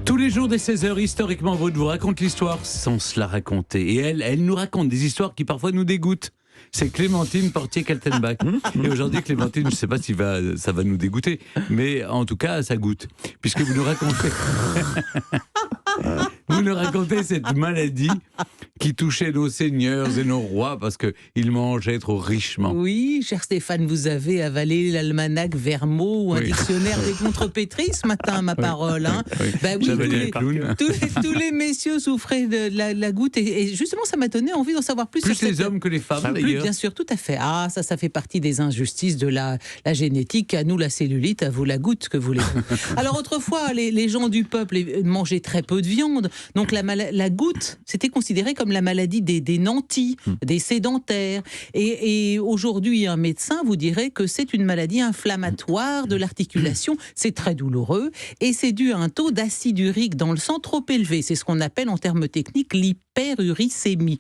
Tous les jours dès 16h, historiquement, Maud vous raconte l'histoire sans se la raconter. Et elle nous raconte des histoires qui parfois nous dégoûtent. C'est Clémentine Portier-Kaltenbach. Et aujourd'hui, Clémentine, je ne sais pas si ça va nous dégoûter, mais en tout cas, ça goûte. Puisque vous nous racontez... Vous nous racontez cette maladie qui touchait nos seigneurs et nos rois parce qu'ils mangeaient trop richement. Oui, cher Stéphane, vous avez avalé l'almanach Vermeaux ou un dictionnaire des contrepétries ce matin, ma parole. Hein. Oui. Bah oui, tous les messieurs souffraient de la goutte et justement, ça m'a donné envie d'en savoir plus. Plus sur les hommes que les femmes, plus, d'ailleurs. bien sûr, tout à fait. Ah, ça fait partie des injustices de la génétique. À nous, la cellulite, à vous, la goutte, que voulez-vous. Alors, autrefois, les gens du peuple mangeaient très peu de viande. Donc, la goutte, c'était considéré comme la maladie des nantis, des sédentaires. Et aujourd'hui, un médecin vous dirait que c'est une maladie inflammatoire de l'articulation. C'est très douloureux. Et c'est dû à un taux d'acide urique dans le sang trop élevé. C'est ce qu'on appelle, en termes techniques, l'hyperuricémie.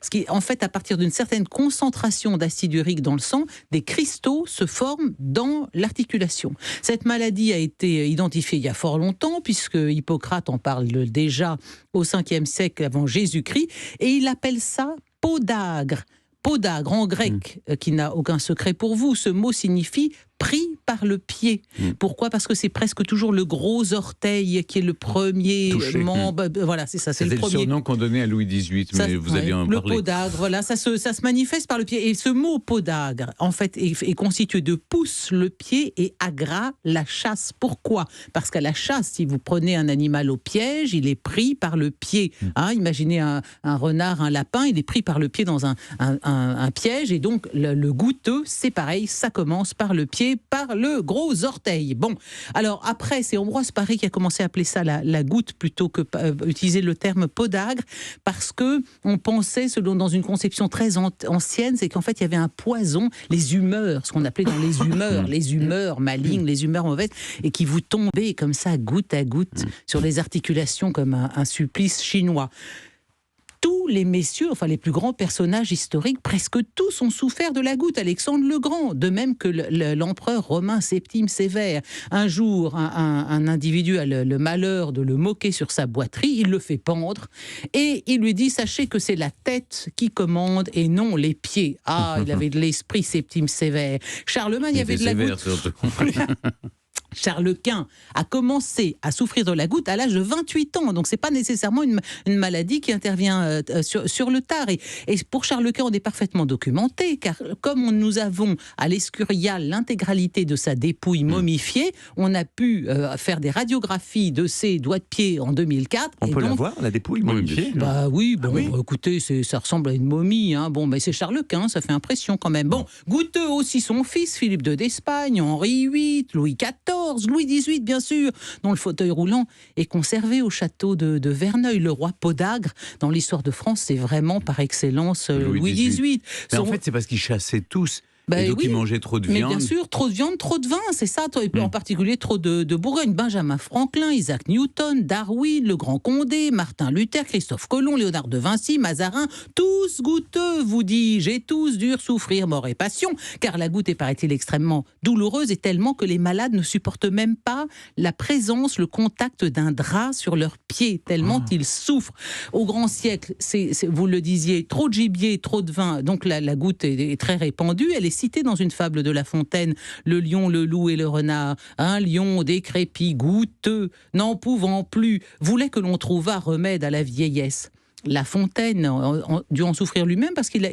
Ce qui, en fait, à partir d'une certaine concentration d'acide urique dans le sang, des cristaux se forment dans l'articulation. Cette maladie a été identifiée il y a fort longtemps, puisque Hippocrate en parle déjà au 5e siècle avant Jésus-Christ, et il appelle ça podagre. Podagre, en grec, qui n'a aucun secret pour vous, ce mot signifie pris par le pied. Pourquoi ? Parce que c'est presque toujours le gros orteil qui est le premier membre. Voilà, c'est ça, c'est le premier. C'était le surnom qu'on donnait à Louis XVIII, mais vous allez en parler. Le podagre, voilà, ça se manifeste par le pied. Et ce mot podagre, en fait, est constitué de pousse le pied et agra la chasse. Pourquoi ? Parce qu'à la chasse, si vous prenez un animal au piège, il est pris par le pied. Hein, imaginez un renard, un lapin, il est pris par le pied dans un piège. Et donc, le goûteux, c'est pareil, ça commence par le pied, par le gros orteil. Bon, alors après, c'est Ambroise Paré qui a commencé à appeler ça la goutte plutôt que utiliser le terme podagre, parce que on pensait, selon dans une conception très ancienne, c'est qu'en fait il y avait un poison, les humeurs, ce qu'on appelait dans les humeurs malignes, les humeurs mauvaises, et qui vous tombaient comme ça goutte à goutte sur les articulations comme un supplice chinois. Tous les messieurs, enfin les plus grands personnages historiques, presque tous ont souffert de la goutte. Alexandre le Grand, de même que l'empereur romain Septime Sévère. Un jour, un individu a le malheur de le moquer sur sa boiterie, il le fait pendre et il lui dit « Sachez que c'est la tête qui commande et non les pieds ». Ah, il avait de l'esprit, Septime Sévère. Charlemagne avait de la goutte. Charles Quint a commencé à souffrir de la goutte à l'âge de 28 ans. Donc, ce n'est pas nécessairement une maladie qui intervient sur le tard. Et pour Charles Quint, on est parfaitement documenté, car comme nous avons à l'Escurial l'intégralité de sa dépouille momifiée, on a pu faire des radiographies de ses doigts de pied en 2004. On peut la voir, la dépouille momifiée ? Bah oui, écoutez, ça ressemble à une momie. Hein. Bon, mais c'est Charles Quint, ça fait impression quand même. Bon, goûteux aussi son fils, Philippe II d'Espagne, Henri VIII, Louis XIV, Louis XVIII, bien sûr, dont le fauteuil roulant est conservé au château de Verneuil. Le roi podagre, dans l'histoire de France, c'est vraiment par excellence Louis XVIII. Mais en fait, c'est parce qu'ils chassaient tous. Et donc, ils mangeaient trop de viande. Mais bien sûr, trop de viande, trop de vin, c'est ça. Et en particulier, trop de Bourgogne. Benjamin Franklin, Isaac Newton, Darwin, le Grand Condé, Martin Luther, Christophe Colomb, Léonard de Vinci, Mazarin, tous goûteux, vous dis-je, et tous durent souffrir mort et passion, car la goutte est, paraît-il, extrêmement douloureuse, et tellement que les malades ne supportent même pas la présence, le contact d'un drap sur leurs pieds, tellement ils souffrent. Au grand siècle, vous le disiez, trop de gibier, trop de vin, donc la goutte est très répandue, elle est cité dans une fable de La Fontaine, le lion, le loup et le renard. Un lion décrépit, goutteux, n'en pouvant plus, voulait que l'on trouvât remède à la vieillesse. La Fontaine dut en souffrir lui-même parce qu'il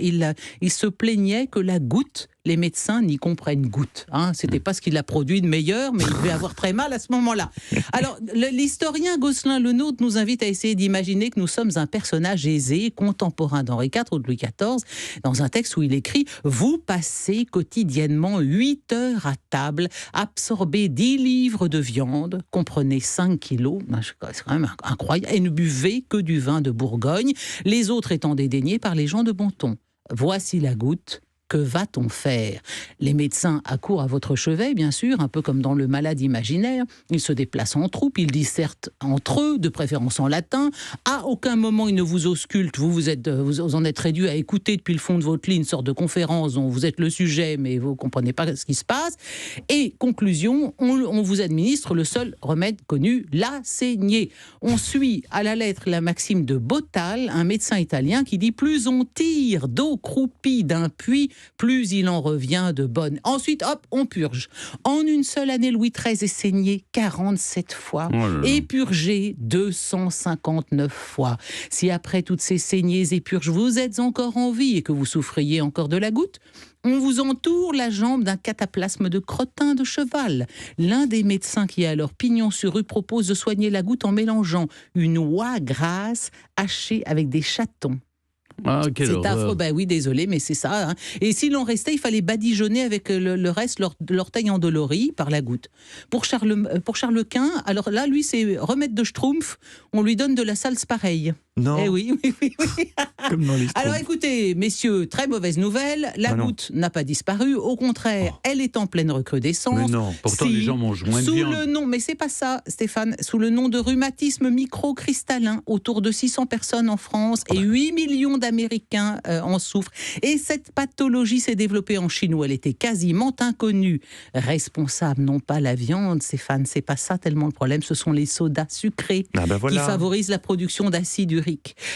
se plaignait que la goutte, les médecins n'y comprennent goutte. Hein. C'était pas ce qu'il a produit de meilleur, mais il devait avoir très mal à ce moment-là. Alors, l'historien Gosselin Lenôtre nous invite à essayer d'imaginer que nous sommes un personnage aisé, contemporain d'Henri IV ou de Louis XIV, dans un texte où il écrit « Vous passez quotidiennement 8 heures à table, absorbez 10 livres de viande, comprenez 5 kilos, c'est quand même incroyable, et ne buvez que du vin de Bourgogne, les autres étant dédaignés par les gens de bon ton. Voici la goutte que va-t-on faire? Les médecins accourent à votre chevet, bien sûr, un peu comme dans Le Malade imaginaire. Ils se déplacent en troupe, ils dissertent entre eux, de préférence en latin. À aucun moment ils ne vous auscultent, vous en êtes réduit à écouter depuis le fond de votre lit une sorte de conférence dont vous êtes le sujet, mais vous ne comprenez pas ce qui se passe. Et conclusion, on vous administre le seul remède connu, la saignée. On suit à la lettre la maxime de Botal, un médecin italien qui dit « Plus on tire d'eau croupie d'un puits, plus il en revient de bonne. » Ensuite, hop, on purge. En une seule année, Louis XIII est saigné 47 fois et purgé 259 fois. Si après toutes ces saignées et purges, vous êtes encore en vie et que vous souffriez encore de la goutte, on vous entoure la jambe d'un cataplasme de crottin de cheval. L'un des médecins qui a alors pignon sur rue propose de soigner la goutte en mélangeant une oie grasse hachée avec des chatons. Ah, quelle horreur. Affreux, ben oui, désolé, mais c'est ça. Hein. Et s'il en restait, il fallait badigeonner avec le reste l'orteil endolori par la goutte. Pour Charles Quint, alors là, lui, c'est remède de Schtroumpf, on lui donne de la salse pareille. Non. Eh oui. Comme dans les Alors écoutez, messieurs, très mauvaise nouvelle, la goutte n'a pas disparu, au contraire, elle est en pleine recrudescence. Mais non, pourtant les gens mangent moins de viande. Le nom, mais c'est pas ça, Stéphane, sous le nom de rhumatisme microcristallin, autour de 600 personnes en France et 8 millions d'Américains en souffrent. Et cette pathologie s'est développée en Chine où elle était quasiment inconnue. Responsable, non pas la viande, Stéphane, c'est pas ça tellement le problème, ce sont les sodas sucrés qui favorisent la production d'acide urique.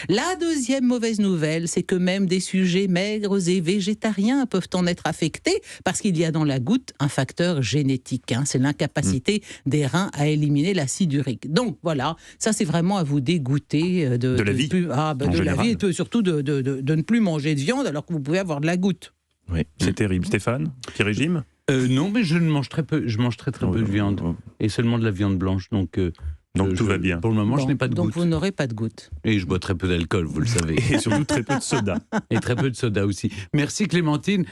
La deuxième mauvaise nouvelle, c'est que même des sujets maigres et végétariens peuvent en être affectés parce qu'il y a dans la goutte un facteur génétique. Hein, c'est l'incapacité des reins à éliminer l'acide urique. Donc voilà, ça c'est vraiment à vous dégoûter de la vie. De la vie et surtout de ne plus manger de viande alors que vous pouvez avoir de la goutte. Oui, c'est terrible. Stéphane, petit régime? Non, mais je mange très peu. Je mange très peu de viande et seulement de la viande blanche. Donc tout va bien. Pour le moment, je n'ai pas de goutte. Donc vous n'aurez pas de goutte. Et je bois très peu d'alcool, vous le savez. Et surtout très peu de soda. Et très peu de soda aussi. Merci Clémentine.